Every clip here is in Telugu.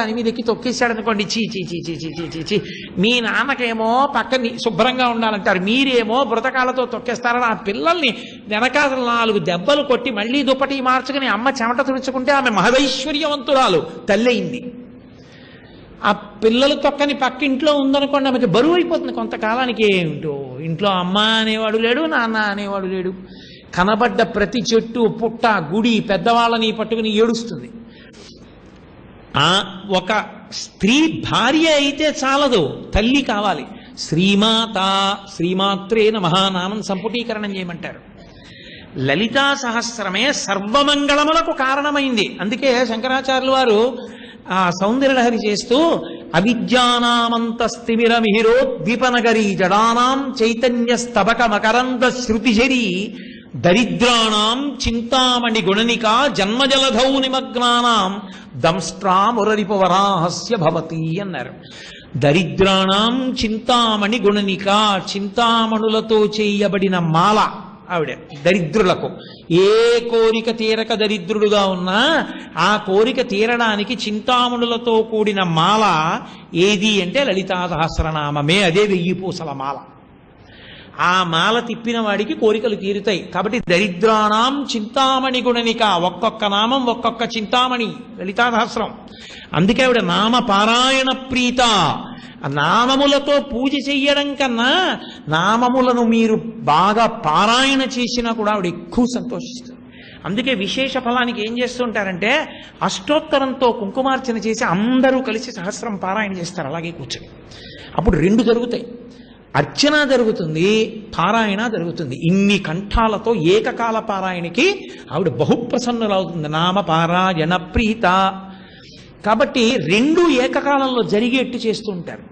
అని మీద ఎక్కి తొక్కేశాడు అనుకోండి, చీ చీ చీ చీ చీ చీ చీ చీ, మీ నాన్నకేమో పక్కని శుభ్రంగా ఉండాలంటారు, మీరేమో బ్రతకాలతో తొక్కేస్తారని ఆ పిల్లల్ని వెనకాల 4 దెబ్బలు కొట్టి మళ్ళీ దుప్పటి మార్చుకుని అమ్మ చెమట తుడుచుకుంటే ఆమె మహదైశ్వర్యవంతురాలు తల్లి అయింది. ఆ పిల్లలు తొక్కని పక్కింట్లో ఉందనుకోండి, ఆమెకి బరువు అయిపోతుంది కొంతకాలానికి. ఏమిటో ఇంట్లో అమ్మ అనేవాడు లేడు, నాన్న అనేవాడు లేడు. కనబడ్డ ప్రతి చెట్టు పుట్ట గుడి పెద్దవాళ్ళని పట్టుకుని ఏడుస్తుంది. ఒక స్త్రీ భార్య అయితే చాలదు, తల్లి కావాలి. శ్రీమాత శ్రీమాత్రే నమః నామం సంపుటీకరణం చేయమంటారు. లలితా సహస్రమే సర్వమంగళములకు కారణమైంది. అందుకే శంకరాచార్యులు వారు ఆ సౌందర్యలహరి చేస్తూ అవిద్యానామంతస్తిమిరమిహిరోద్దీపనగరీ జడానాం చైతన్య స్తబక మకరంద శృతిశరీ దరిద్రాణం చింతామణి గుణనిక జన్మజలధౌ నిమగ్నానాం దంష్ట్రామురరిపవరాహస్య భవతి అన్నారు. దరిద్రాణం చింతామణి గుణనిక, చింతామణులతో చేయబడిన మాల ఆవిడ దరిద్రులకు. ఏ కోరిక తీరక దరిద్రుడుగా ఉన్నా ఆ కోరిక తీరడానికి చింతామణులతో కూడిన మాల ఏది అంటే లలితా సహస్రనామమే. అదే 1000 పూసల మాల. ఆ మాల తిప్పిన వాడికి కోరికలు తీరుతాయి. కాబట్టి దరిద్రాణం చింతామణి గుణనిక, ఒక్కొక్క నామం ఒక్కొక్క చింతామణి లలితా సహస్రం. అందుకే ఆవిడ నామ పారాయణ ప్రీత. నామములతో పూజ చెయ్యడం కన్నా నామములను మీరు బాగా పారాయణ చేసినా కూడా ఆవిడ ఎక్కువ సంతోషిస్తుంది. అందుకే విశేష ఫలానికి ఏం చేస్తుంటారంటే అష్టోత్తరంతో కుంకుమార్చన చేసి అందరూ కలిసి సహస్రం పారాయణ చేస్తారు అలాగే కూర్చొని. అప్పుడు 2 జరుగుతాయి, అర్చన జరుగుతుంది, పారాయణ జరుగుతుంది. ఇన్ని కంఠాలతో ఏకకాల పారాయణకి ఆవిడ బహుప్రసన్నులవుతుంది. నామ పారాయణ ప్రీత. కాబట్టి 2 ఏకకాలంలో జరిగేట్టు చేస్తూ ఉంటారు.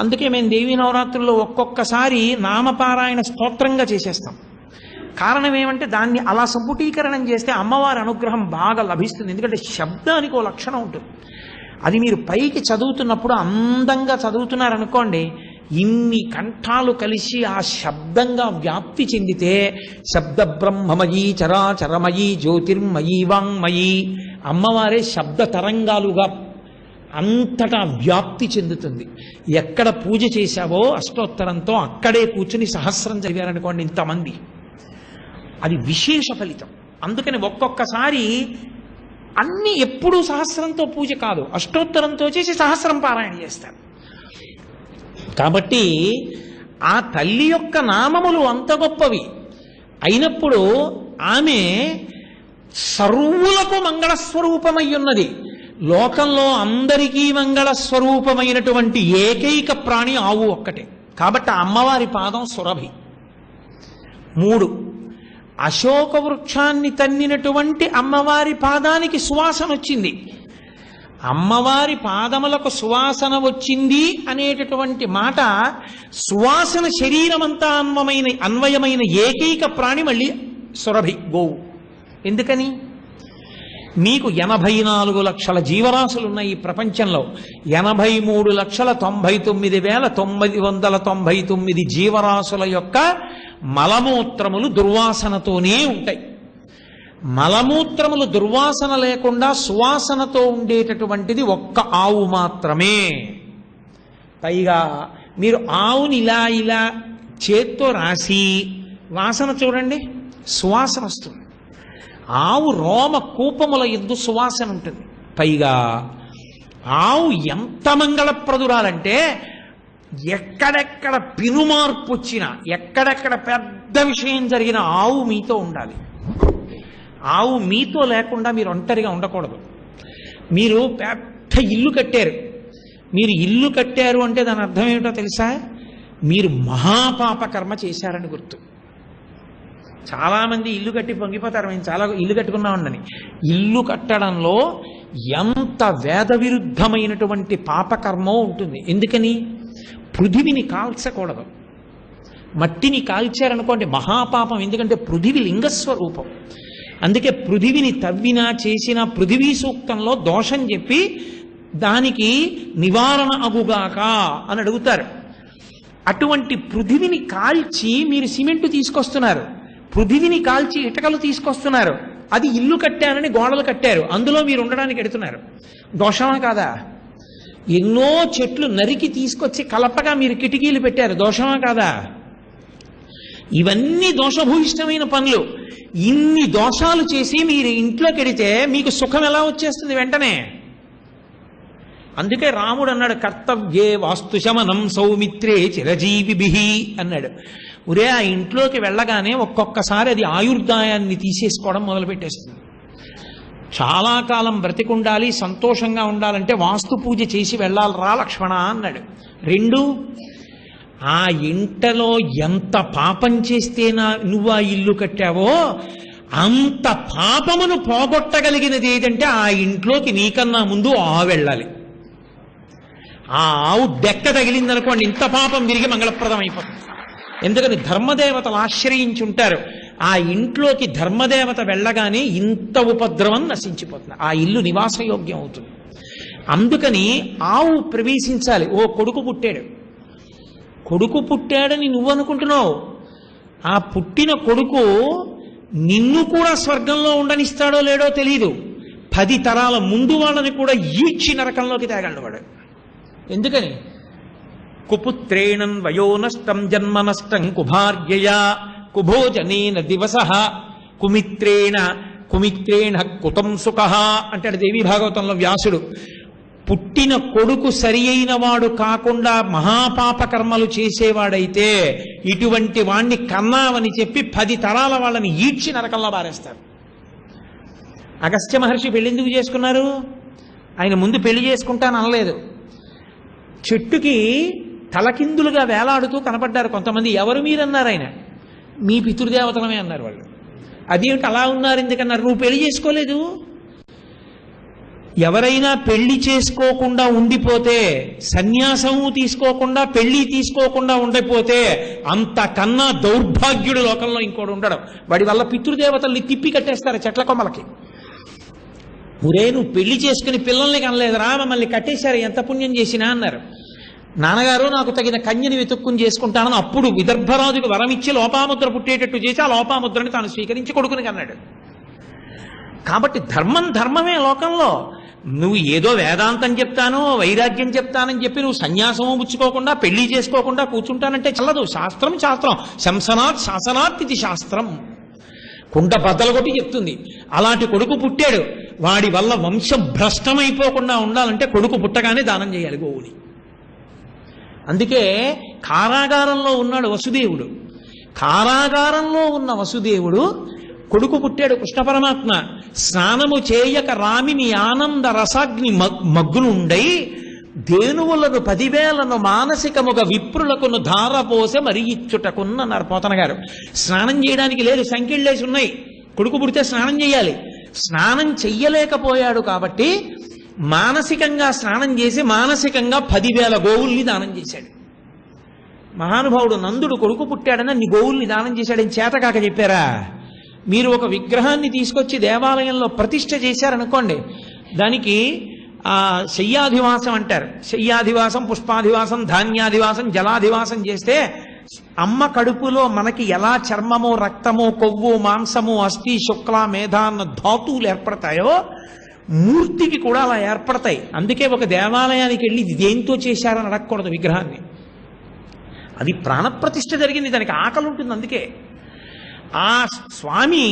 అందుకే మేము దేవీ నవరాత్రుల్లో ఒక్కొక్కసారి నామపారాయణ స్తోత్రంగా చేసేస్తాం. కారణం ఏమంటే దాన్ని అలా సంపుటీకరణం చేస్తే అమ్మవారి అనుగ్రహం బాగా లభిస్తుంది. ఎందుకంటే శబ్దానికి ఓ లక్షణం ఉంటుంది. అది మీరు పైకి చదువుతున్నప్పుడు అందంగా చదువుతున్నారనుకోండి, ఇన్ని కంఠాలు కలిసి ఆ శబ్దంగా వ్యాప్తి చెందితే శబ్ద బ్రహ్మమయీ చరాచరమయీ జ్యోతిర్మయీ వాంగ్మయీ, అమ్మవారే శబ్ద తరంగాలుగా అంతటా వ్యాప్తి చెందుతుంది. ఎక్కడ పూజ చేశావో అష్టోత్తరంతో అక్కడే కూర్చుని సహస్రం చదివారనుకోండి ఇంతమంది, అది విశేష ఫలితం. అందుకని ఒక్కొక్కసారి అన్ని ఎప్పుడూ సహస్రంతో పూజ కాదు, అష్టోత్తరంతో చేసి సహస్రం పారాయణ చేస్తారు. కాబట్టి ఆ తల్లి యొక్క నామములు అంత గొప్పవి అయినప్పుడు ఆమె సర్వులకు మంగళస్వరూపమై ఉన్నది. లోకంలో అందరికీ మంగళస్వరూపమైనటువంటి ఏకైక ప్రాణి ఆవు ఒక్కటే. కాబట్టి ఆ అమ్మవారి పాదం సురభి. 3 అశోక వృక్షాన్ని తన్నినటువంటి అమ్మవారి పాదానికి సువాసన వచ్చింది. అమ్మవారి పాదములకు సువాసన వచ్చింది అనేటటువంటి మాట, సువాసన శరీరమంతా అన్వయమైన ఏకైక ప్రాణి మళ్ళీ సురభి, గోవు. ఎందుకని? మీకు 84 లక్షల జీవరాశులు ఉన్నాయి ఈ ప్రపంచంలో. 83,99,999 జీవరాశుల యొక్క మలమూత్రములు దుర్వాసనతోనే ఉంటాయి. మలమూత్రములు దుర్వాసన లేకుండా సువాసనతో ఉండేటటువంటిది ఒక్క ఆవు మాత్రమే. పైగా మీరు ఆవుని ఇలా చేత్తో రాసి వాసన చూడండి, సువాసన వస్తుంది. ఆవు రోమ కూపముల యందు సువాసన ఉంటుంది. పైగా ఆవు ఎంత మంగళప్రదురాలంటే ఎక్కడెక్కడ పినుమార్పు వచ్చినా, ఎక్కడెక్కడ పెద్ద విషయం జరిగిన ఆవు మీతో ఉండాలి. ఆవు మీతో లేకుండా మీరు ఒంటరిగా ఉండకూడదు. మీరు పెద్ద ఇల్లు కట్టారు, మీరు ఇల్లు కట్టారు అంటే దాని అర్థం ఏమిటో తెలుసా? మీరు మహాపాప కర్మ చేశారని గుర్తు. చాలామంది ఇల్లు కట్టి పొంగిపోతారు, మేము చాలా ఇల్లు కట్టుకున్నామని. ఇల్లు కట్టడంలో ఎంత వేద విరుద్ధమైనటువంటి పాపకర్మో ఉంటుంది. ఎందుకని? పృథివిని కాల్చకూడదు. మట్టిని కాల్చారనుకోండి మహాపాపం. ఎందుకంటే పృథివి లింగస్వరూపం. అందుకే పృథివిని తవ్వినా చేసిన పృథివీ సూక్తంలో దోషం చెప్పి దానికి నివారణ అగుగాక అని అడుగుతారు. అటువంటి పృథివిని కాల్చి మీరు సిమెంటు తీసుకొస్తున్నారు, పృథివిని కాల్చి ఇటకలు తీసుకొస్తున్నారు. అది ఇల్లు కట్టానని గోడలు కట్టారు, అందులో మీరు ఉండడానికి ఎడుతున్నారు. దోషమా కాదా? ఎన్నో చెట్లు నరికి తీసుకొచ్చి కలపగా మీరు కిటికీలు పెట్టారు, దోషమా కాదా? ఇవన్నీ దోషభూయిష్టమైన పనులు. ఇన్ని దోషాలు చేసి మీరు ఇంట్లోకి వెడితే మీకు సుఖం ఎలా వచ్చేస్తుంది వెంటనే? అందుకే రాముడు అన్నాడు, కర్తవ్యే వాస్తు శమనం సౌమిత్రే చిరజీవిభిః అన్నాడు. ఒరే, ఆ ఇంట్లోకి వెళ్ళగానే ఒక్కొక్కసారి అది ఆయుర్దాయాన్ని తీసేసుకోవడం మొదలుపెట్టేస్తుంది. చాలా కాలం బ్రతికుండాలి, సంతోషంగా ఉండాలంటే వాస్తు పూజ చేసి వెళ్ళాలి రా లక్ష్మణ అన్నాడు. 2, ఆ ఇంటలో ఎంత పాపం చేస్తే నువ్వు ఆ ఇల్లు కట్టావో అంత పాపమును పోగొట్టగలిగినది ఏదంటే ఆ ఇంట్లోకి నీకన్నా ముందు ఆవు వెళ్ళాలి. ఆ ఆవు డెక్క తగిలిందనుకోండి, ఇంత పాపం విరిగి మంగళప్రదం అయిపోతుంది. ఎందుకని ధర్మదేవతలు ఆశ్రయించి ఉంటారు. ఆ ఇంట్లోకి ధర్మదేవత వెళ్ళగానే ఇంత ఉపద్రవం నశించిపోతుంది, ఆ ఇల్లు నివాసయోగ్యం అవుతుంది. అందుకని ఆవు ప్రవేశించాలి. ఓ కొడుకు పుట్టాడు, కొడుకు పుట్టాడని నువ్వు అనుకుంటున్నావు, ఆ పుట్టిన కొడుకు నిన్ను కూడా స్వర్గంలో ఉండనిస్తాడో లేడో తెలియదు. 10 తరాల ముందు వాళ్ళని కూడా ఈడ్చి నరకంలోకి తేగలడు వాడు. ఎందుకని? కుపుత్రేణం వయోనష్టం జన్మనష్టం కుభార్యయా కుభోజనేన దివసః కుమిత్రేణ కుతం సుఖః అంటాడు దేవీ భాగవతంలో వ్యాసుడు. పుట్టిన కొడుకు సరి అయిన వాడు కాకుండా మహాపాప కర్మలు చేసేవాడైతే ఇటువంటి వాణ్ణి కన్నావని చెప్పి 10 తరాల వాళ్ళని ఈడ్చి నరకంలో బారేస్తారు. అగస్త్య మహర్షి పెళ్ళెందుకు చేసుకున్నారు? ఆయన ముందు పెళ్లి చేసుకుంటాను అనలేదు. చెట్టుకి తలకిందులుగా వేలాడుతూ కనపడ్డారు కొంతమంది. ఎవరు మీరన్నారు? ఆయన మీ పితృదేవతలమే అన్నారు వాళ్ళు. అదేమిటి అలా ఉన్నారు ఎందుకన్నారు? నువ్వు పెళ్లి చేసుకోలేదు. ఎవరైనా పెళ్లి చేసుకోకుండా ఉండిపోతే, సన్యాసము తీసుకోకుండా పెళ్లి తీసుకోకుండా ఉండిపోతే అంతకన్నా దౌర్భాగ్యుడు లోకంలో ఇంకోటి ఉండడం. వాడి వల్ల పితృదేవతల్ని తిప్పి కట్టేస్తారు చెట్ల కొమ్మలకి. ఒరే, నువ్వు పెళ్లి చేసుకుని పిల్లల్ని కనలేదురా, మమ్మల్ని కట్టేశారు, ఎంత పుణ్యం చేసినా అన్నారు. నాన్నగారు నాకు తగిన కన్యని వెతుక్కుని చేసుకుంటానని అప్పుడు విదర్భరాజుకు వరమిచ్చి లోపాముద్ర పుట్టేటట్టు చేసి ఆ లోపాముద్రని తాను స్వీకరించి కొడుకుని కన్నాడు. కాబట్టి ధర్మమే లోకంలో. నువ్వు ఏదో వేదాంతం చెప్తానో వైరాగ్యం చెప్తానని చెప్పి నువ్వు సన్యాసము పుచ్చుకోకుండా పెళ్లి చేసుకోకుండా కూర్చుంటానంటే చల్లదు. శాస్త్రం శంసనాత్ శాసనాత్ ఇది శాస్త్రం. కుండ బద్దలు కొట్టి చెప్తుంది. అలాంటి కొడుకు పుట్టాడు, వాడి వల్ల వంశం భ్రష్టమైపోకుండా ఉండాలంటే కొడుకు పుట్టగానే దానం చేయాలి గోవుని. అందుకే కారాగారంలో ఉన్నాడు వసుదేవుడు. కారాగారంలో ఉన్న వసుదేవుడు కొడుకు పుట్టాడు కృష్ణ పరమాత్మ. స్నానము చేయక రామిని ఆనంద రసాగ్ని మగ్గునుండై దేనువులను 10,000 మానసికముగా విప్రులకును ధారపోసే మరి ఇచ్చుటకున్నారు పోతన గారు. స్నానం చేయడానికి లేదు, సంఖ్యలేసి ఉన్నాయి. కొడుకు పుడితే స్నానం చేయాలి. స్నానం చెయ్యలేకపోయాడు కాబట్టి మానసికంగా స్నానం చేసి మానసికంగా 10,000 గోవుల్ని దానం చేశాడు. మహానుభావుడు నందుడు కొడుకు పుట్టాడని అన్ని గోవుల్ని దానం చేశాడని చేతకాక చెప్పారా? మీరు ఒక విగ్రహాన్ని తీసుకొచ్చి దేవాలయంలో ప్రతిష్ఠ చేశారనుకోండి, దానికి శయ్యాధివాసం అంటారు. శయ్యాధివాసం, పుష్పాధివాసం, ధాన్యాధివాసం, జలాధివాసం చేస్తే అమ్మ కడుపులో మనకి ఎలా చర్మము, రక్తము, కొవ్వు, మాంసము, అస్థి, శుక్ల, మేధ అన్న ధాతువులు ఏర్పడతాయో మూర్తికి కూడా అలా ఏర్పడతాయి. అందుకే ఒక దేవాలయానికి వెళ్ళి ఇది దేంతో చేశారని అడగకూడదు విగ్రహాన్ని. అది ప్రాణప్రతిష్ఠ జరిగింది, దానికి ఆకలి ఉంటుంది. అందుకే ఆ స్వామి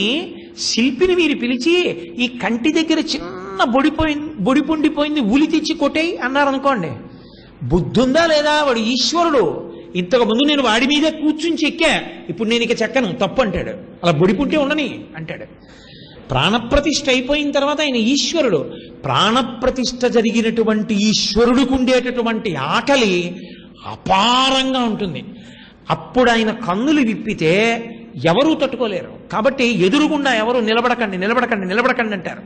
శిల్పిని మీరు పిలిచి ఈ కంటి దగ్గర చిన్న బొడి పొండిపోయింది ఉలి తెచ్చి కొట్టేయి అన్నారనుకోండి, బుద్ధుందా లేదా? వాడు ఈశ్వరుడు. ఇంతకు ముందు నేను వాడి మీదే కూర్చుని చెక్కా, ఇప్పుడు నేను ఇక చెక్కను, తప్పు అంటాడు. అలా బొడిపుంటే ఉండని అంటాడు. ప్రాణప్రతిష్ఠ అయిపోయిన తర్వాత ఆయన ఈశ్వరుడు. ప్రాణప్రతిష్ఠ జరిగినటువంటి ఈశ్వరుడికి ఉండేటటువంటి ఆకలి అపారంగా ఉంటుంది. అప్పుడు ఆయన కన్నులు విప్పితే ఎవరూ తట్టుకోలేరు. కాబట్టి ఎదురుగుండా ఎవరు నిలబడకండి అంటారు.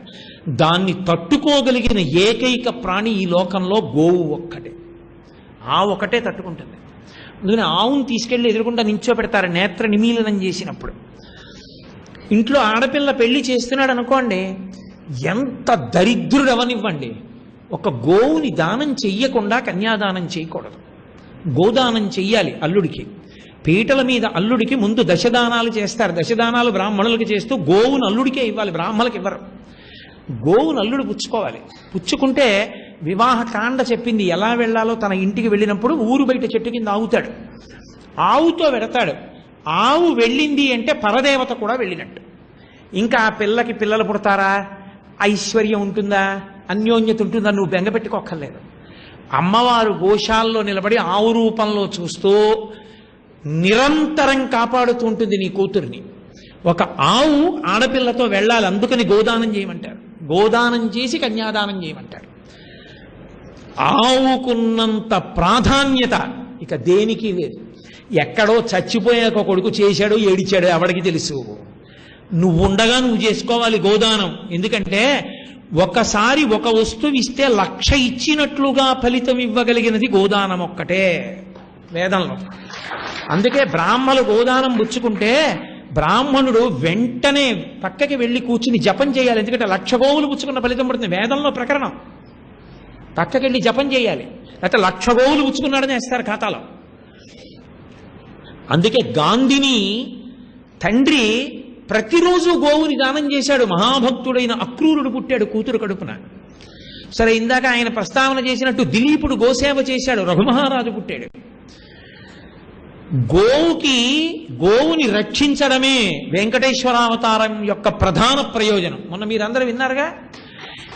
దాన్ని తట్టుకోగలిగిన ఏకైక ప్రాణి ఈ లోకంలో గోవు ఒక్కటే. ఆ ఒకటే తట్టుకుంటుంది. అందుకని ఆవును తీసుకెళ్లి ఎదురుగుండా నించోపెడతారు నేత్ర నిమీలనం చేసినప్పుడు. ఇంట్లో ఆడపిల్ల పెళ్లి చేస్తున్నాడు అనుకోండి, ఎంత దరిద్రుడు అవనివ్వండి, ఒక గోవుని దానం చెయ్యకుండా కన్యాదానం చేయకూడదు. గోదానం చెయ్యాలి అల్లుడికి. పీటల మీద అల్లుడికి ముందు దశదానాలు చేస్తారు. దశదానాలు బ్రాహ్మణులకు చేస్తూ గోవును అల్లుడికే ఇవ్వాలి, బ్రాహ్మణులకు ఇవ్వరు. గోవును అల్లుడు పుచ్చుకోవాలి. పుచ్చుకుంటే వివాహ కాండ చెప్పింది ఎలా వెళ్ళాలో. తన ఇంటికి వెళ్ళినప్పుడు ఊరు బయట చెట్టు కింద ఆవుతాడు, ఆవుతో వెడతాడు. ఆవు వెళ్ళింది అంటే పరదేవత కూడా వెళ్ళినట్టు. ఇంకా ఆ పిల్లకి పిల్లలు పుడతారా, ఐశ్వర్యం ఉంటుందా, అన్యోన్యత ఉంటుందా, నువ్వు బెంగపెట్టుకోక్కర్లేదు. అమ్మవారు గోశాలలో నిలబడి ఆవు రూపంలో చూస్తూ నిరంతరం కాపాడుతూ ఉంటుంది నీ కూతుర్ని. ఒక ఆవు ఆడపిల్లతో వెళ్ళాలి, అందుకని గోదానం చేయమంటారు. గోదానం చేసి కన్యాదానం చేయమంటారు. ఆవుకున్నంత ప్రాధాన్యత ఇక దేనికి లేదు. ఎక్కడో చచ్చిపోయాక కొడుకు చేశాడో ఏడిచాడో ఎవడికి తెలుసు. నువ్వు ఉండగా నువ్వు చేసుకోవాలి గోదానం. ఎందుకంటే ఒకసారి ఒక వస్తువు ఇస్తే 1,00,000 ఇచ్చినట్లుగా ఫలితం ఇవ్వగలిగినది గోదానం ఒక్కటే వేదంలో. అందుకే బ్రాహ్మణులు గోదానం పుచ్చుకుంటే బ్రాహ్మణుడు వెంటనే పక్కకి వెళ్ళి కూర్చుని జపం చేయాలి. ఎందుకంటే 1,00,000 గోవులు పుచ్చుకున్న ఫలితం పడుతుంది, వేదంలో ప్రకరణం. పక్కకి వెళ్ళి జపం చేయాలి, లేకపోతే 1,00,000 గోవులు పుచ్చుకున్నాడని వేస్తారు ఖాతాలో. అందుకే గాంధీని తండ్రి ప్రతిరోజు గోవుని దానం చేశాడు. మహాభక్తుడైన అక్రూరుడు పుట్టాడు కూతురు కడుపున. సరే, ఇందాక ఆయన ప్రస్తావన చేసినట్టు దిలీపుడు గోసేవ చేశాడు, రఘుమహారాజు పుట్టాడు. గోవుని రక్షించడమే వెంకటేశ్వరావతారం యొక్క ప్రధాన ప్రయోజనం. మొన్న మీరందరూ విన్నారుగా.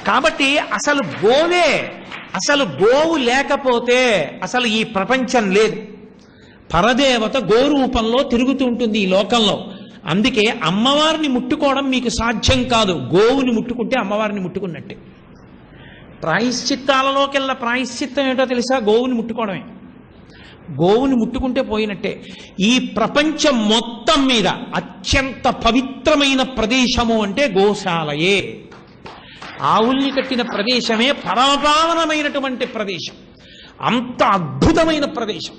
కాబట్టి అసలు గోవు లేకపోతే అసలు ఈ ప్రపంచం లేదు. పరదేవత గోరూపంలో తిరుగుతూ ఉంటుంది ఈ లోకంలో. అందుకే అమ్మవారిని ముట్టుకోవడం మీకు సాధ్యం కాదు. గోవుని ముట్టుకుంటే అమ్మవారిని ముట్టుకున్నట్టే. ప్రాయశ్చిత్తాలలోకెల్లా ప్రాయశ్చిత్తం ఏంటో తెలుసా? గోవుని ముట్టుకోవడమే. గోవుని ముట్టుకుంటే పోయినట్టే. ఈ ప్రపంచం మొత్తం మీద అత్యంత పవిత్రమైన ప్రదేశము అంటే గోశాలయే. ఆవుల్ని కట్టిన ప్రదేశమే పరమపావనమైనటువంటి ప్రదేశం, అంత అద్భుతమైన ప్రదేశం.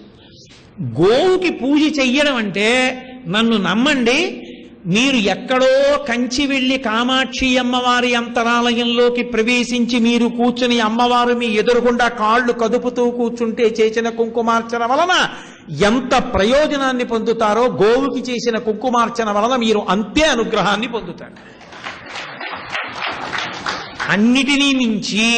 గోవుకి పూజ చెయ్యడం అంటే, నన్ను నమ్మండి, మీరు ఎక్కడో కంచి వెళ్ళి కామాక్షి అమ్మవారి అంతరాలయంలోకి ప్రవేశించి మీరు కూర్చుని అమ్మవారు మీ ఎదురుగుండా కాళ్ళు కదుపుతూ కూర్చుంటే చేసిన కుంకుమార్చన వలన ఎంత ప్రయోజనాన్ని పొందుతారో, గోవుకి చేసిన కుంకుమార్చన వలన మీరు అంతే అనుగ్రహాన్ని పొందుతారు. అన్నిటినీ మించి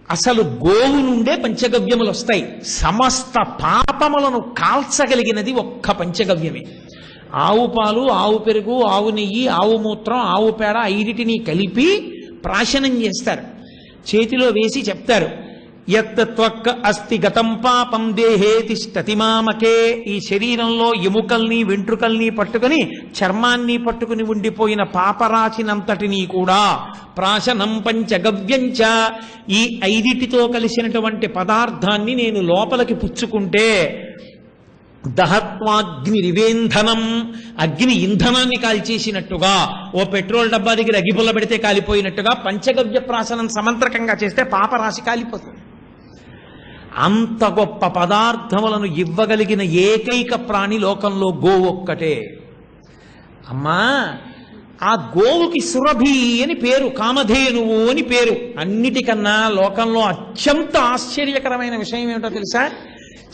అసలు గోవు నుండే పంచగవ్యములు వస్తాయి. సమస్త పాపములను కాల్చగలిగినది ఒక్క పంచగవ్యమే. ఆవు పాలు, ఆవు పెరుగు, ఆవు నెయ్యి, ఆవు మూత్రం, ఆవు పేడ 5టిని కలిపి ప్రాశనం చేస్తారు. చేతిలో వేసి చెప్తారు, యత్ త్వక్ అస్తి గతం పాపం దేహే తిష్టతి మామకే. ఈ శరీరంలో ఎముకల్ని వెంట్రుకల్ని పట్టుకుని చర్మాన్ని పట్టుకుని ఉండిపోయిన పాపరాశినంతటినీ కూడా ప్రాశనం పంచగవ్యంచ, ఈ 5టితో కలిసినటువంటి పదార్థాన్ని నేను లోపలికి పుచ్చుకుంటే దహత్వాగ్ని రివేంధనం, అగ్ని ఇంధనాన్ని కాల్చేసినట్టుగా, ఓ పెట్రోల్ డబ్బా దగ్గర అగ్గిపుల్ల పెడితే కాలిపోయినట్టుగా పంచగవ్య ప్రాశనం సమంత్రకంగా చేస్తే పాపరాశి కాలిపోతుంది. అంత గొప్ప పదార్థములను ఇవ్వగలిగిన ఏకైక ప్రాణి లోకంలో గోవు ఒక్కటే. అమ్మా, ఆ గోవుకి సురభి అని పేరు, కామధేనువు అని పేరు. అన్నిటికన్నా లోకంలో అత్యంత ఆశ్చర్యకరమైన విషయం ఏమిటో తెలుసా?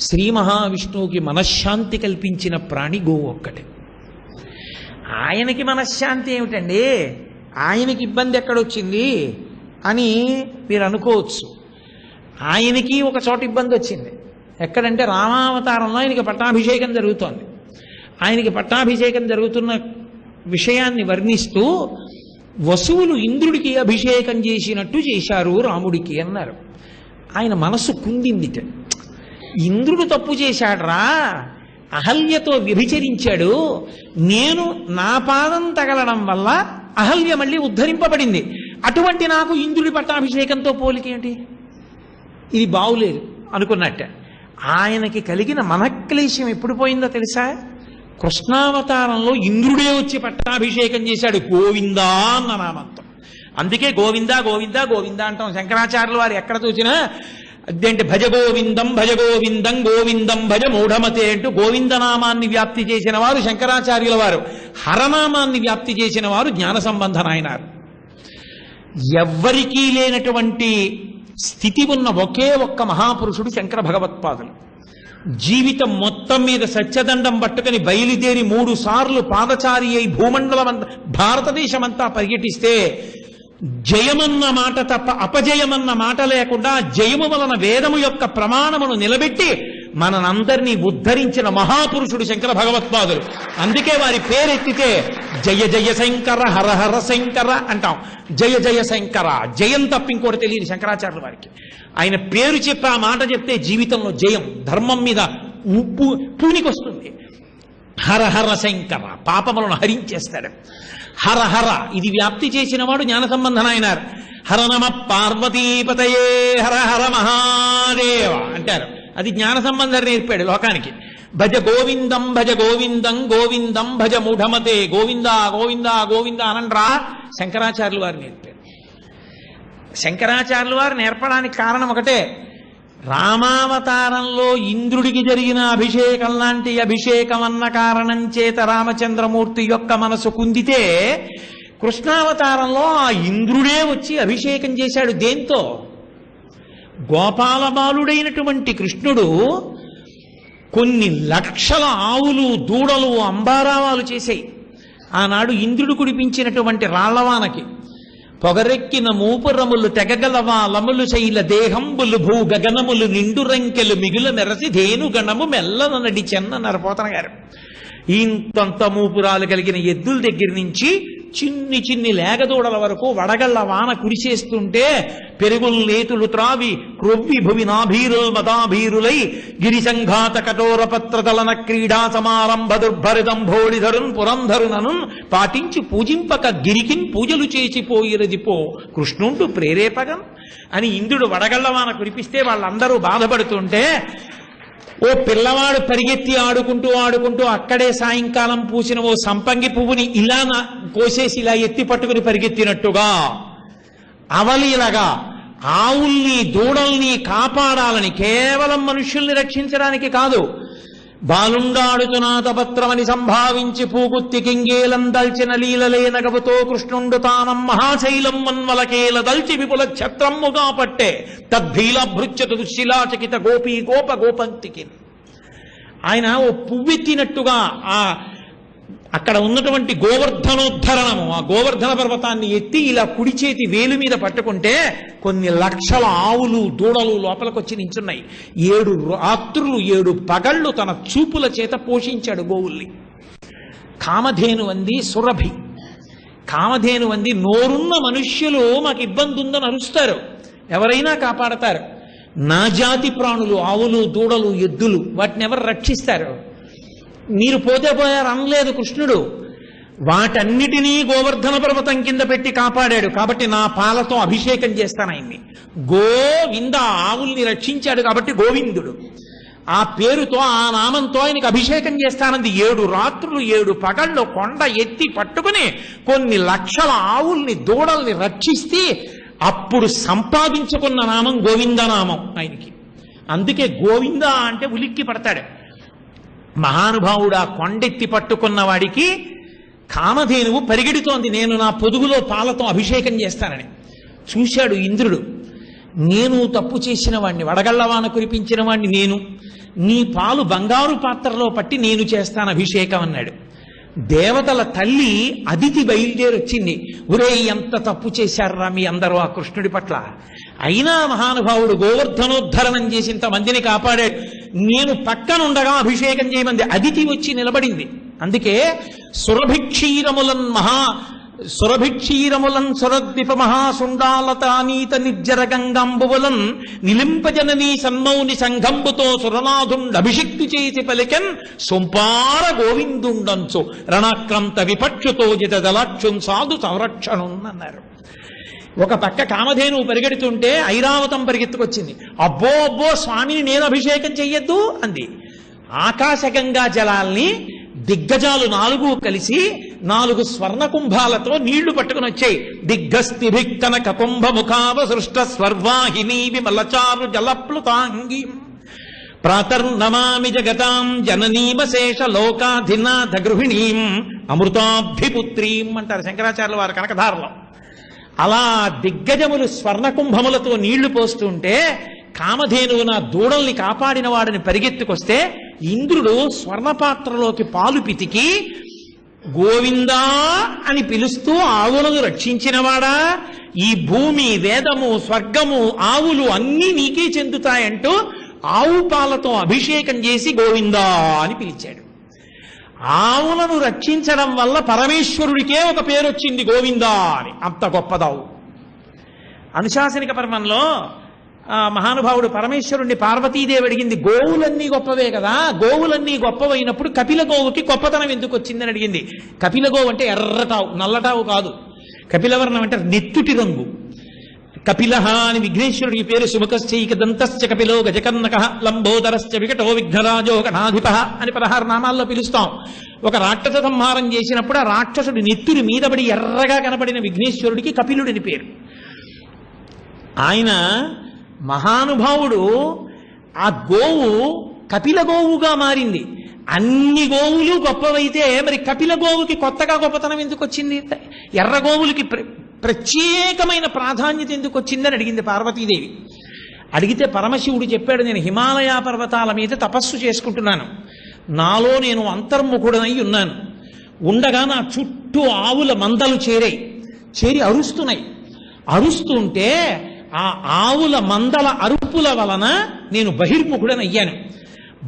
శ్రీ మహావిష్ణువుకి మనశ్శాంతి కల్పించిన ప్రాణి గోవు ఒక్కటే. ఆయనకి మనశ్శాంతి ఏమిటండి, ఆయనకి ఇబ్బంది ఎక్కడొచ్చింది అని మీరు అనుకోవచ్చు. ఆయనకి ఒక చోట ఇబ్బంది వచ్చింది. ఎక్కడంటే రామావతారంలో ఆయనకి పట్టాభిషేకం జరుగుతోంది. ఆయనకి పట్టాభిషేకం జరుగుతున్న విషయాన్ని వర్ణిస్తూ వసువులు ఇంద్రుడికి అభిషేకం చేసినట్టు చేశారు రాముడికి అన్నారు. ఆయన మనసు కుందిందిట. ఇంద్రుడు తప్పు చేశాడ్రా, అహల్యతో వ్యభిచరించాడు, నేను నా పాదం తగలడం వల్ల అహల్య మళ్ళీ ఉద్ధరింపబడింది, అటువంటి నాకు ఇంద్రుడి పట్టాభిషేకంతో పోలికేంటి, ఇది బావులేదు అనుకున్నట్ట. ఆయనకి కలిగిన మనక్లేశం ఎప్పుడు పోయిందో తెలుసా? కృష్ణావతారంలో ఇంద్రుడే వచ్చి పట్టాభిషేకం చేశాడు గోవిందా అన్న నామంతో. అందుకే గోవిందా గోవిందా గోవిందా అంటాం. శంకరాచార్యుల వారు ఎక్కడ చూసినా అదేంటి భజ గోవిందం గోవిందం భజ మూఢమతే అంటూ గోవిందనామాన్ని వ్యాప్తి చేసిన వారు శంకరాచార్యుల వారు. హరనామాన్ని వ్యాప్తి చేసిన వారు జ్ఞాన సంబంధ నాయనారు. ఎవ్వరికీ లేనటువంటి స్థితి ఉన్న ఒకే ఒక్క మహాపురుషుడు శంకర భగవత్పాదులు. జీవితం మొత్తం మీద సత్యదండం పట్టుకుని బయలుదేరి 3 సార్లు పాదచారి అయి భూమండలమంతా భారతదేశమంతా పర్యటిస్తే జయమన్న మాట తప్ప అపజయమన్న మాట లేకుండా జయము వలన వేదము యొక్క ప్రమాణమును నిలబెట్టి మనందరినీ ఉద్ధరించిన మహాపురుషుడు శంకర భగవత్పాదులు. అందుకే వారి పేరెత్తితే జయ జయ శంకర హర హర శంకర అంటాం. జయ జయ శంకర, జయం తప్ప ఇంకోటి తెలియదు శంకరాచార్యుల వారికి. ఆయన పేరు చెప్పి ఆ మాట చెప్తే జీవితంలో జయం, ధర్మం మీద పూనికొస్తుంది. హర హర శంకర, పాపములను హరించేస్తాడు. హర హర, ఇది వ్యాప్తి చేసిన వాడు జ్ఞాన సంబంధనాయనారు. హర నమ పార్వతీపతయే హర హర మహాదేవ అంటారు. అది జ్ఞాన సంబంధం నేర్పాడు లోకానికి. భజ గోవిందం గోవిందం భజ మూఢమతే గోవింద గోవింద గోవింద అనండ్రా శంకరాచార్యులు వారు నేర్పారు. శంకరాచార్యులు వారు నేర్పడానికి కారణం ఒకటే, రామావతారంలో ఇంద్రుడికి జరిగిన అభిషేకం లాంటి అభిషేకం అన్న కారణం చేత రామచంద్రమూర్తి యొక్క మనసు కుందితే, కృష్ణావతారంలో ఆ ఇంద్రుడే వచ్చి అభిషేకం చేశాడు. దేంతో? గోపాలబాలుడైనటువంటి కృష్ణుడు కొన్ని లక్షల ఆవులు దూడలు అంబారావాలు చేశాయి. ఆనాడు ఇంద్రుడు కుడిపించినటువంటి రాళ్లవానకి పొగరెక్కిన మూపురములు తెగగలవా లములు శైల దేహంబులు భూ గగనములు నిండు రంకెలు మిగుల మెరసి ధేను గణము మెల్లన నడిచెన్నన్నారు పోతన గారు. ఇంతంత మూపురాలు కలిగిన ఎద్దుల దగ్గర నుంచి చిన్ని చిన్ని లేగదూడల వరకు వడగళ్ల వాన కురిసేస్తుంటే పెరుగులు నేతులు త్రావి క్రొవ్వి భువి నాభీరుల్ మదాభీరులై గిరిసంఘాత కఠోర పత్రదలన క్రీడా సమారంభ దుర్భరిదంభోళిధరున్ పురంధరునను పాటించి పూజింపక గిరికిన్ పూజలు చేసిపోయిరదిపో కృష్ణుండు ప్రేరేపగం అని ఇంద్రుడు వడగళ్ల వాన కురిపిస్తే వాళ్ళందరూ బాధపడుతుంటే, ఓ పిల్లవాడు పరిగెత్తి ఆడుకుంటూ అక్కడే సాయంకాలం పూసిన ఓ సంపంగి పువ్వుని ఇలా కోసేసి ఇలా ఎత్తి పట్టుకుని పరిగెత్తినట్టుగా అవలీలగా ఆవుల్ని దూడల్ని కాపాడాలని, కేవలం మనుష్యుల్ని రక్షించడానికి కాదు, బాలుండాడుచునాథపత్రమని సంభావించి పూగుత్తి కింగేలం దల్చిన లీలలేనగవుతో కృష్ణుండు తానం మహాశైలం మన్వలకేల దల్చి విపుల ఛత్రమ్ముగా పట్టే తద్భీలభృత్యతు దుశ్శిలాచకిత గోపీ గోపంతికి. ఆయన ఓ పువ్వెత్తినట్టుగా అక్కడ ఉన్నటువంటి గోవర్ధనోద్ధరణము, ఆ గోవర్ధన పర్వతాన్ని ఎత్తి ఇలా కుడి చేతి వేలు మీద పట్టుకుంటే కొన్ని లక్షల ఆవులు దూడలు లోపలికొచ్చి నించున్నాయి. 7 రాత్రులు 7 పగళ్ళు తన చూపుల చేత పోషించాడు గోవుల్ని. కామధేను అంది సురభి. కామధేను అంది, నోరున్న మనుష్యులు మాకు ఇబ్బంది ఉందని అరుస్తారు, ఎవరైనా కాపాడతారు. నా జాతి ప్రాణులు ఆవులు దూడలు ఎద్దులు, వాటిని ఎవరు రక్షిస్తారు? మీరు పోతే పోయారు అనలేదు కృష్ణుడు. వాటన్నిటినీ గోవర్ధన పర్వతం కింద పెట్టి కాపాడాడు. కాబట్టి నా పాలతో అభిషేకం చేస్తాను ఆయన్ని. గోవింద, ఆవుల్ని రక్షించాడు కాబట్టి గోవిందుడు. ఆ పేరుతో ఆ నామంతో ఆయనకి అభిషేకం చేస్తానంది. 7 రాత్రులు 7 పగళ్ళు కొండ ఎత్తి పట్టుకుని కొన్ని లక్షల ఆవుల్ని దూడల్ని రక్షిస్తే అప్పుడు సంపాదించుకున్న నామం గోవిందనామం ఆయనకి. అందుకే గోవింద అంటే ఉలిక్కి పడతాడు మహానుభావుడు. ఆ కొండెత్తి పట్టుకున్న వాడికి కామధేనువు పరిగెడుతోంది, నేను నా పొదుగులో పాలతో అభిషేకం చేస్తానని. చూశాడు ఇంద్రుడు, నేను తప్పు చేసిన వాణ్ణి, వడగళ్లవాన కురిపించిన వాణ్ణి నేను, నీ పాలు బంగారు పాత్రలో పట్టి నేను చేస్తాను అభిషేకం అన్నాడు. దేవతల తల్లి అదితి బయలుదేరి వచ్చింది, ఒరే ఎంత తప్పు చేశారా మీ అందరూ ఆ కృష్ణుడి పట్ల, అయినా మహానుభావుడు గోవర్ధనోద్ధరణం చేసి ఇంతమందిని కాపాడాడు, నేను పక్కనుండగా అభిషేకం చేయమంది. అదితి వచ్చి నిలబడింది. అందుకే సురభిక్షీరములన్ సురద్విప మహాసుండాలతానీత నిర్జర గంగాంబువలన్ నిలింపజననీ సన్మౌని సంఘంబుతో సురనాథుండ అభిషిక్తి చేసి పలికెన్ సొంపార గోవిందుండంచు రణాక్రాంత విపక్షుతో జిత దళాక్షుం సాధు సంరక్షణున్నారు. ఒక పక్క కామధేనువు పరిగెడుతుంటే ఐరావతం పరిగెత్తుకొచ్చింది. అబ్బో అబ్బో స్వామిని నేను అభిషేకం చెయ్యొద్దు అంది. ఆకాశగంగా జలాల్ని దిగ్గజాలు 4 కలిసి 4 స్వర్ణ కుంభాలతో నీళ్లు పట్టుకుని వచ్చాయి. దిగ్గస్తిభిక్కన కకుంభ ముఖావ సృష్ట స్వర్వాహినీ విమలచారు జలప్లుతాంగి ప్రాతర్నమామి జగతాం జననీమశేష లోకాధినాథ గృహిణీం అమృతాభిపుత్రీం అంటారు శంకరాచార్యుల వారు కనకధారలో. అలా దిగ్గజములు స్వర్ణ కుంభములతో నీళ్లు పోస్తుంటే కామధేనువు నా దూడల్ని కాపాడిన వాడిని పరిగెత్తుకొస్తే ఇంద్రుడు స్వర్ణపాత్రలోకి పాలు పితికి గోవిందా అని పిలుస్తూ ఆవులను రక్షించినవాడా, ఈ భూమి, వేదము, స్వర్గము, ఆవులు అన్నీ నీకే చెందుతాయంటూ ఆవు పాలతో అభిషేకం చేసి గోవిందా అని పిలిచాడు. ఆవులను రక్షించడం వల్ల పరమేశ్వరుడికే ఒక పేరు వచ్చింది గోవిందా అని. అంత గొప్పదావు. అనుశాసనిక పర్వంలో మహానుభావుడు పరమేశ్వరుణ్ణి పార్వతీదేవి అడిగింది, గోవులన్నీ గొప్పవే కదా, గోవులన్నీ గొప్పవైనప్పుడు కపిల గోవుకి గొప్పతనం ఎందుకు వచ్చిందని అడిగింది. కపిల గోవు అంటే ఎర్రటావు, నల్లటావు కాదు. కపిలవర్ణం అంటే నెత్తుటి రంగు. కపిలహ అని విఘ్నేశ్వరుడికి పేరు. సుముఖశ్చైక దంతశ్చ కపిలో గజకర్ణక లంబోదరశ్చ వికటో విఘ్నరాజో గణాధిప అని 16 నామాల్లో పిలుస్తాం. ఒక రాక్షస సంహారం చేసినప్పుడు ఆ రాక్షసుడి నెత్తురి మీద పడి ఎర్రగా కనపడిన విఘ్నేశ్వరుడికి కపిలుడిని పేరు. ఆయన మహానుభావుడు ఆ గోవు కపిల గోవుగా మారింది. అన్ని గోవులు గొప్పవైతే మరి కపిల గోవుకి కొత్తగా గొప్పతనం ఎందుకు వచ్చింది? ఎర్ర గోవులకి ప్రత్యేకమైన ప్రాధాన్యత ఎందుకు వచ్చిందని అడిగింది పార్వతీదేవి. అడిగితే పరమశివుడు చెప్పాడు, నేను హిమాలయ పర్వతాల మీద తపస్సు చేసుకుంటున్నాను, నాలో నేను అంతర్ముఖుడనై ఉన్నాను. ఉండగా నా చుట్టూ ఆవుల మందలు చేరి అరుస్తున్నాయి. అరుస్తుంటే ఆ ఆవుల మందల అరుపుల వలన నేను బహిర్ముఖుడనయ్యాను.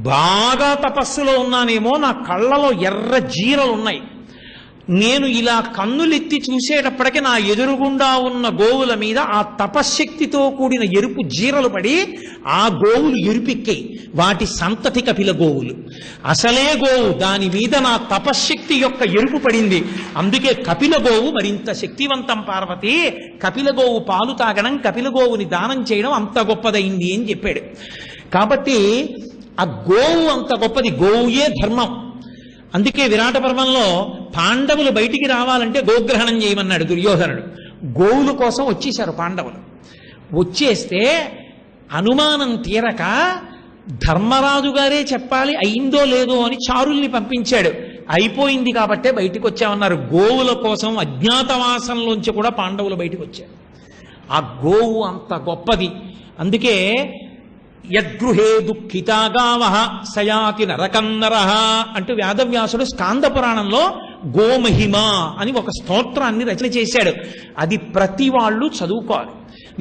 బాగా తపస్సులో ఉన్నానేమో, నా కళ్ళలో ఎర్ర జీరలున్నాయి. నేను ఇలా కన్నులెత్తి చూసేటప్పటికీ నా ఎదురుగుండా ఉన్న గోవుల మీద ఆ తపశ్శక్తితో కూడిన ఎరుపు జీరలు పడి ఆ గోవులు ఎరుపెక్కాయి. వాటి సంతతి కపిల గోవులు. అసలే గోవు, దాని మీద నా తపశ్శక్తి యొక్క ఎరుపు పడింది. అందుకే కపిల గోవు మరింత శక్తివంతం పార్వతి. కపిల గోవు పాలు తాగడం, కపిల గోవుని దానం చేయడం అంత గొప్పదైంది అని చెప్పాడు. కాబట్టి ఆ గోవు అంత గొప్పది. గోవుయే ధర్మం. అందుకే విరాట పర్వంలో పాండవులు బయటికి రావాలంటే గోగ్రహణం చేయమన్నాడు దుర్యోధనుడు. గోవుల కోసం వచ్చేశారు పాండవులు. వచ్చేస్తే అనుమానం తీరక ధర్మరాజు గారే చెప్పాలి అయిందో లేదో అని చారుల్ని పంపించాడు. అయిపోయింది కాబట్టే బయటికి వచ్చామన్నారు. గోవుల కోసం అజ్ఞాతవాసంలోంచి కూడా పాండవులు బయటికి వచ్చారు. ఆ గోవు అంత గొప్పది. అందుకే యద్గృహే దుఃఖితా గావః సయాతి నరకన్నరః అంటూ వేదవ్యాసుడు స్కాంద పురాణంలో గోమహిమ అని ఒక స్తోత్రాన్ని రచన చేశాడు. అది ప్రతి వాళ్ళు చదువుకోవాలి.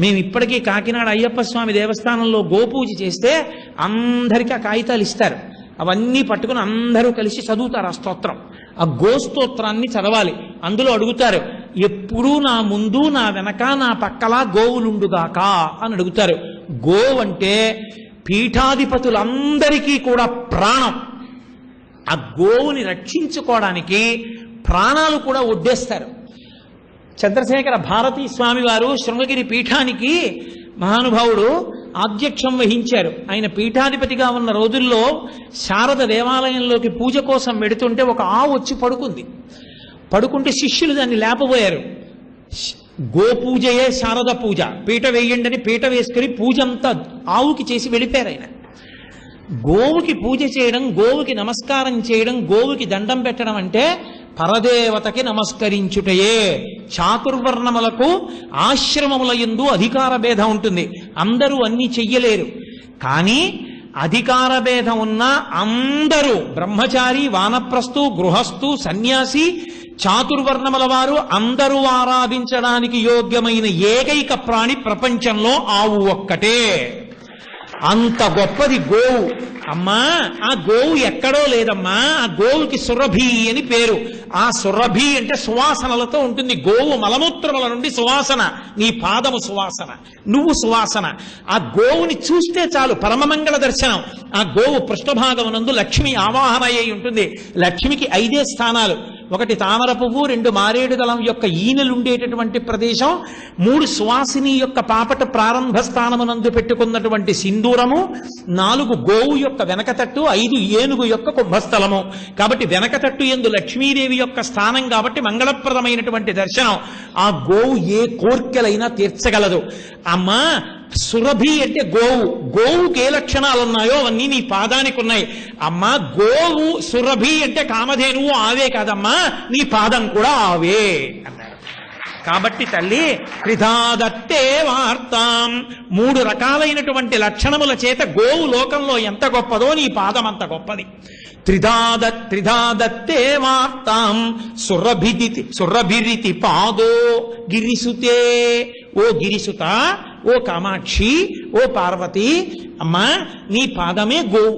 మేము ఇప్పటికీ కాకినాడ అయ్యప్ప స్వామి దేవస్థానంలో గోపూజ చేస్తే అందరికీ ఆ కాగితాలు ఇస్తారు. అవన్నీ పట్టుకుని అందరూ కలిసి చదువుతారు ఆ స్తోత్రం. ఆ గోస్తోత్రాన్ని చదవాలి. అందులో అడుగుతారు, ఎప్పుడూ నా ముందు, నా వెనక, నా పక్కలా గోవులుండుగాక అని అడుగుతారు. గోవు అంటే పీఠాధిపతులందరికీ కూడా ప్రాణం. ఆ గోవుని రక్షించుకోవడానికి ప్రాణాలు కూడా ఒడ్డేస్తారు. చంద్రశేఖర భారతీ స్వామి వారు శృంగగిరి పీఠానికి మహానుభావుడు ఆధ్యక్షం వహించారు. ఆయన పీఠాధిపతిగా ఉన్న రోజుల్లో శారద దేవాలయంలోకి పూజ కోసం వెడుతుంటే ఒక ఆవు వచ్చి పడుకుంటే శిష్యులు దాన్ని లేపబోయారు. గోపూజయే శారద పూజ, పీట వేయండి అని పీట వేసుకుని పూజ అంతా ఆవుకి చేసి వెళ్ళిపోయారు. ఆయన గోవుకి పూజ చేయడం, గోవుకి నమస్కారం చేయడం, గోవుకి దండం పెట్టడం అంటే పరదేవతకి నమస్కరించుటయే. చాతుర్వర్ణములకు ఆశ్రమముల యందు అధికార భేదం ఉంటుంది. అందరూ అన్ని చెయ్యలేరు. కానీ అధికార భేదం ఉన్న అందరూ బ్రహ్మచారి, వానప్రస్థు, గృహస్థు, సన్యాసి, చాతుర్వర్ణముల వారు అందరూ ఆరాధించడానికి యోగ్యమైన ఏకైక ప్రాణి ప్రపంచంలో ఆవు ఒక్కటే. అంత గొప్పది గోవు. అమ్మా, ఆ గోవు ఎక్కడో లేదమ్మా. ఆ గోవుకి సురభి అని పేరు. ఆ సురభి అంటే సువాసనలతో ఉంటుంది. గోవు మలమూత్రముల నుండి సువాసన. నీ పాదము సువాసన, నువ్వు సువాసన. ఆ గోవుని చూస్తే చాలు పరమమంగళ దర్శనం. ఆ గోవు పృష్ఠభాగమునందు లక్ష్మి ఆవాహన అయి ఉంటుంది. లక్ష్మికి 5 స్థానాలు. 1 తామర పువ్వు, 2 మారేడు దళం యొక్క ఈనెలుండేటటువంటి ప్రదేశం, 3 సువాసిని యొక్క పాపట ప్రారంభ స్థానమునందు పెట్టుకున్నటువంటి సింధూరము, 4 గోవు యొక్క వెనకతట్టు, 5 ఏనుగు యొక్క కుంభస్థలము. కాబట్టి వెనకతట్టు యందు లక్ష్మీదేవి యొక్క స్థానం కాబట్టి మంగళప్రదమైనటువంటి దర్శనం. ఆ గోవు ఏ కోర్కెలైనా తీర్చగలదు. అమ్మా, సురభి అంటే గోవు. గోవుకి ఏ లక్షణాలు ఉన్నాయో అవన్నీ నీ పాదానికి ఉన్నాయి. అమ్మా, గోవు సురభి అంటే కామధేనువు ఆవే కాదమ్మా, నీ పాదం కూడా ఆవే అన్నారు. కాబట్టి తల్లి త్రిధాదత్తే వార్తాం, 3 రకాలైనటువంటి లక్షణముల చేత గోవు లోకంలో ఎంత గొప్పదో నీ పాదం అంత గొప్పది. త్రిధాదత్తే వార్తాం సురభిరితి పాదో గిరిసుతే. ఓ గిరిసుత, ఓ కామాక్షి, ఓ పార్వతి, అమ్మా నీ పాదమే గోవు.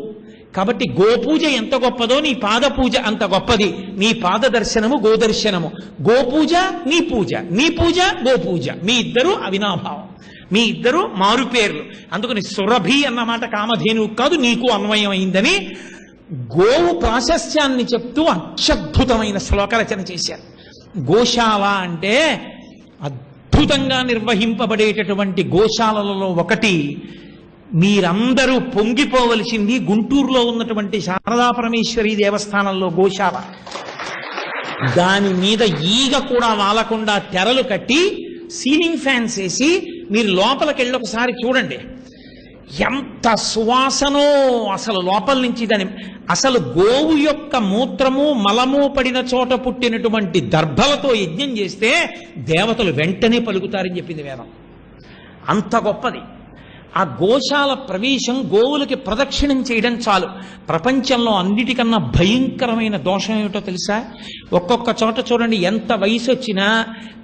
కాబట్టి గోపూజ ఎంత గొప్పదో నీ పాద పూజ అంత గొప్పది. నీ పాద దర్శనము గోదర్శనము, గోపూజ నీ పూజ, నీ పూజ గోపూజ, మీ ఇద్దరు అవినాభావం, మీ ఇద్దరు మారుపేర్లు. అందుకని సురభి అన్నమాట కామధేనువు కాదు, నీకు అన్వయం అయిందని గోవు ప్రాశస్త్యాన్ని చెప్తూ అత్యద్భుతమైన శ్లోకరచన చేశారు. గోశాల అంటే అద్భుతంగా నిర్వహింపబడేటటువంటి గోశాలలో ఒకటి. మీరందరూ పొంగిపోవలసింది గుంటూరులో ఉన్నటువంటి శారదా పరమేశ్వరి దేవస్థానంలో గోశాల. దాని మీద ఈగ కూడా వాలకుండా తెరలు కట్టి సీలింగ్ ఫ్యాన్స్ వేసి మీరు లోపలికెళ్ళి ఒకసారి చూడండి. ఎంత సువాసనో అసలు లోపల నుంచి. దాని అసలు గోవు యొక్క మూత్రము మలము పడిన చోట పుట్టినటువంటి దర్భలతో యజ్ఞం చేస్తే దేవతలు వెంటనే పలుకుతారని చెప్పింది వేదం. అంత గొప్పది ఆ గోశాల ప్రవేశం. గోవులకి ప్రదక్షిణం చేయడం చాలు. ప్రపంచంలో అన్నిటికన్నా భయంకరమైన దోషం ఏమిటో తెలుసా? ఒక్కొక్క చోట చూడండి, ఎంత వయసు వచ్చినా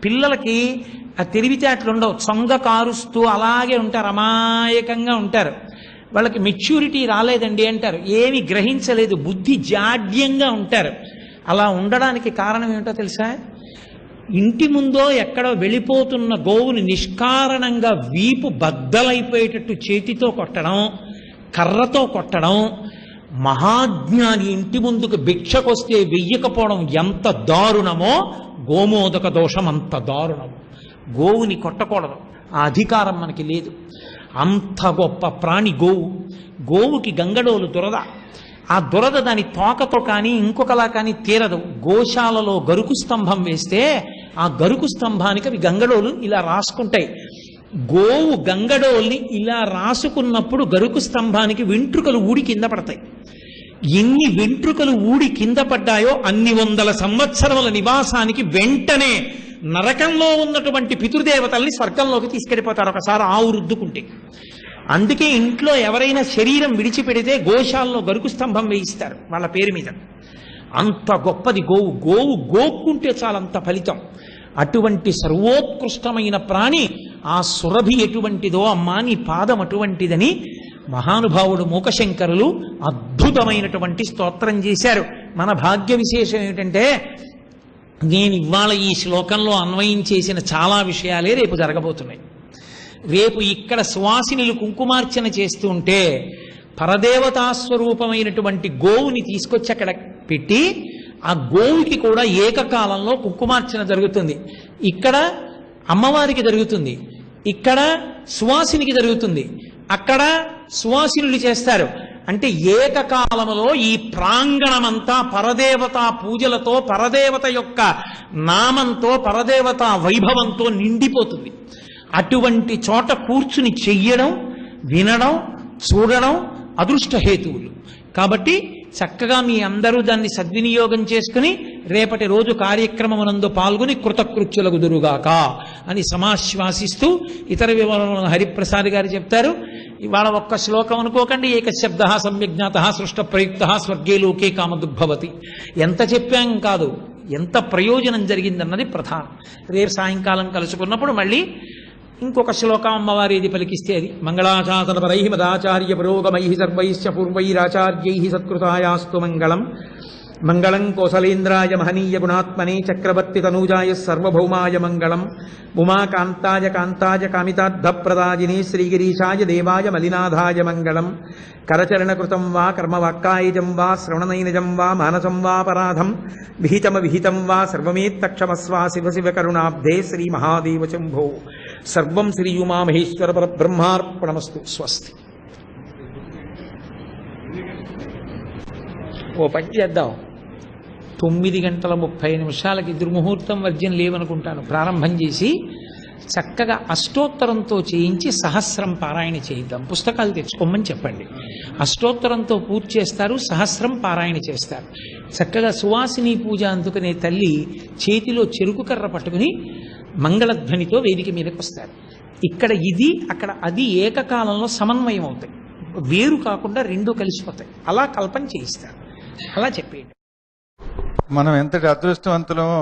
పిల్లలకి ఆ తెలివితేటలు ఉండవు, చొంగ కారుస్తూ అలాగే ఉంటారు, అమాయకంగా ఉంటారు. వాళ్ళకి మెచ్యూరిటీ రాలేదండి అంటారు, ఏమి గ్రహించలేదు, బుద్ధి జాడ్యంగా ఉంటారు. అలా ఉండడానికి కారణం ఏమిటో తెలుసా? ఇంటి ముందో ఎక్కడో వెళ్ళిపోతున్న గోవుని నిష్కారణంగా వీపు బద్దలైపోయేటట్టు చేతితో కొట్టడం, కర్రతో కొట్టడం. మహాజ్ఞాని ఇంటి ముందుకు భిక్షకొస్తే వెయ్యకపోవడం ఎంత దారుణమో గోమోదక దోషం అంత దారుణము. గోవుని కొట్టకూడదు, ఆ అధికారం మనకి లేదు. అంత గొప్ప ప్రాణి గోవు. గోవుకి గంగడోలు దురద. ఆ దురద దాని తోకతో కానీ ఇంకొకలా కానీ తీరదు. గోశాలలో గరుకు స్తంభం వేస్తే ఆ గరుకు స్తంభానికి అవి గంగడోలు ఇలా రాసుకుంటాయి. గోవు గంగడోల్ని ఇలా రాసుకున్నప్పుడు గరుకు స్తంభానికి వెంట్రుకలు ఊడి కింద పడతాయి. ఎన్ని వెంట్రుకలు ఊడి కింద పడ్డాయో అన్ని వందల సంవత్సరముల నివాసానికి వెంటనే నరకంలో ఉన్నటువంటి పితృదేవతల్ని స్వర్గంలోకి తీసుకెళ్ళిపోతారు ఒకసారి ఆవు రుద్దుకుంటే. అందుకే ఇంట్లో ఎవరైనా శరీరం విడిచిపెడితే గోశాలలో గరుకు స్తంభం వేయిస్తారు వాళ్ళ పేరు మీద. అంత గొప్పది గోవు. గోవు గోక్కుంటే చాలంత ఫలితం. అటువంటి సర్వోత్కృష్టమైన ప్రాణి ఆ సురభి ఎటువంటిదో అమ్మా నీ పాదం అటువంటిదని మహానుభావుడు మూకశంకరులు అద్భుతమైనటువంటి స్తోత్రం చేశారు. మన భాగ్య విశేషం ఏమిటంటే నేను ఇవాళ ఈ శ్లోకంలో అన్వయం చేసిన చాలా విషయాలే రేపు జరగబోతున్నాయి. రేపు ఇక్కడ సువాసినులు కుంకుమార్చన చేస్తూ ఉంటే పరదేవతాస్వరూపమైనటువంటి గోవుని తీసుకొచ్చి అక్కడ పెట్టి ఆ గోవుకి కూడా ఏకకాలంలో కుంకుమార్చన జరుగుతుంది. ఇక్కడ అమ్మవారికి జరుగుతుంది, ఇక్కడ సువాసినికి జరుగుతుంది, అక్కడ సువాసినులు చేస్తారు. అంటే ఏకకాలములో ఈ ప్రాంగణమంతా పరదేవతా పూజలతో, పరదేవత యొక్క నామంతో, పరదేవతా వైభవంతో నిండిపోతుంది. అటువంటి చోట కూర్చుని చెయ్యడం, వినడం, చూడడం అదృష్టహేతువులు. కాబట్టి చక్కగా మీ అందరూ దాన్ని సద్వినియోగం చేసుకుని రేపటి రోజు కార్యక్రమమునందు పాల్గొని కృతకృత్యులగుదురుగాక అని సమాశ్వాసిస్తూ ఇతర వివరాలను హరిప్రసాద్ గారు చెప్తారు. ఇవాళ ఒక్క శ్లోకం అనుకోకండి. ఏకశబ్ద సమ్యజ్ఞాత సృష్ట ప్రయుక్త స్వర్గే లోకే కామదుగ్భవతి. ఎంత చెప్పాం కాదు, ఎంత ప్రయోజనం జరిగిందన్నది ప్రధానం. రేపు సాయంకాలం కలుసుకున్నప్పుడు మళ్ళీ ఇంకొక శ్లోకం అమ్మవారేది పలికిస్తే అది. మంగళాశాసనపరై మదాచార్య పురోగమై సర్వైశ్చ పూర్వైరాచార్యై సత్కృతాయాస్తు మంగళం. మంగళం కోసలేంద్రాయ మహనీయ గుణాత్మనే చక్రవర్తి తనూజాయ సర్వభౌమాయ మంగళం. ఉమాకాంతాయ కాంతాయ కామితార్థప్రదాయినే శ్రీగిరీశాయ దేవాయ మలినాథాయ మంగళం. కరచరణకృతం వా కర్మవాక్కాయజం వా శ్రవణనైనజం వా మానసం వా పరాధం విహితం వా సర్వమేత్తక్షమస్వా శివ శివ కరుణాబ్ధే శ్రీ మహాదేవ శంభో. సర్వం శ్రీ ఉమామహేశ్వర పరబ్రహ్మార్పణమస్తు. స్వస్తి. ఓ పని చేద్దాం, 9:30 దుర్ముహూర్తం వర్జ్యం లేవనుకుంటాను. ప్రారంభం చేసి చక్కగా అష్టోత్తరంతో చేయించి సహస్రం పారాయణ చేయిద్దాం. పుస్తకాలు తెచ్చుకోమని చెప్పండి. అష్టోత్తరంతో పూజ చేస్తారు, సహస్రం పారాయణ చేస్తారు. చక్కగా సువాసిని పూజ అందుకునే తల్లి చేతిలో చెరుకు కర్ర పట్టుకుని మంగళధ్వనితో వేదిక మీదకి వస్తారు. ఇక్కడ ఇది అక్కడ అది ఏకకాలంలో సమన్వయం అవుతాయి, వేరు కాకుండా రెండు కలిసిపోతాయి. అలా కల్పన చేయిస్తారు. అలా చెప్పేయండి. మనం ఎంతటి అదృష్టవంతులమో